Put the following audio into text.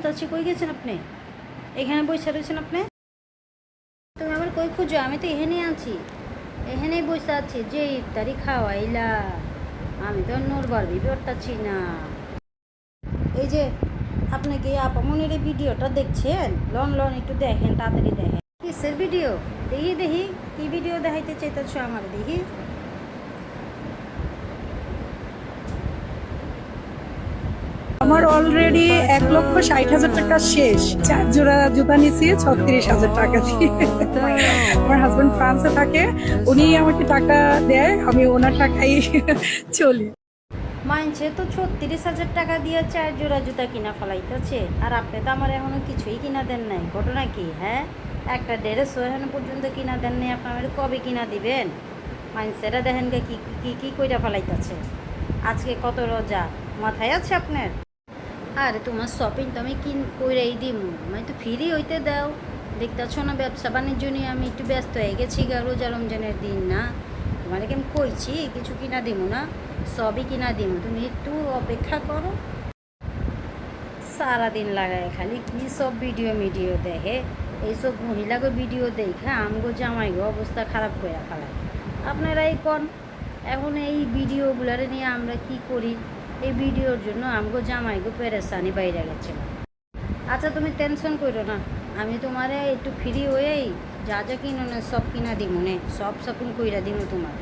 খুঁজতেছি, কই গেছেন আপনি? এখানে বসে রয়েছেন আপনি? তুমি আমার কই খুঁজো? আমি তো এখানেই আছি, এখানেই বসে আছি। যে ইফতারি খাওয়াইলা, আমি তো নড়বার বিপরতাছি না। এই যে আপনি কি আপামনির এই ভিডিওটা দেখছেন? লন লন একটু দেখেন, তাড়াতাড়ি দেখেন। কিসের ভিডিও? দেখি দেখি, কি ভিডিও দেখাইতে চাইতেছো আমার? দেখি। আমার অলরেডি 1,60,000 টাকা শেষ। 4 জোড়া জুতা নিছি 36,000 টাকা দিয়ে। আমার হাজবেন্ড ফ্রান্সে থাকে, উনি আমাকে টাকা দেয়, আমি ওনার টাকাই চলি। মানছে তো 36,000 টাকা দিয়ে 4 জোড়া জুতা কিনা ফেলাইতেছে, আর আপনি তো আমার এখনো কিছুই কিনা দেন নাই। ঘটনা কি? হ্যাঁ, একটা ড্রেসও এখনো পর্যন্ত কিনা দেন নাই। আপনি আমার কবে কিনা দিবেন? মানছেরা দেখেন গে কি কি কি কইরা ফেলাইতেছে। আজকে কত রোজা, মাথায় আছে আপনার? আরে তোমার শপিং তো আমি কইরাই দিমু, আমি তো ফ্রি হইতে দাও। দেখতেছো না ব্যবসা বাণিজ্য নিয়ে আমি একটু ব্যস্ত হয়ে গেছি গা, রোজা রমজানের দিন না? তোমাকে আমি কইছি কিছু কিনা দিমু না, সবই কিনা দিমু, তুমি একটু অপেক্ষা করো। সারাদিন লাগায় খালি কী সব ভিডিও দেখে। এইসব মহিলাকে ভিডিও দেখে আমগো জামাইগো অবস্থা খারাপ করে ফেলায়। আপনারাই কোন, এখন এই ভিডিওগুলারে নিয়ে আমরা কি করি? এই ভিডিওর জন্য আমগো জামাইগো পেরেশানি বাইরে গেছিল। আচ্ছা তুমি টেনশন করো না, আমি তোমারে একটু ফ্রি হয়েই যা যা কিনো না সব কিনা দিমু নে, সব শপিং কইরা দিমু তোমার।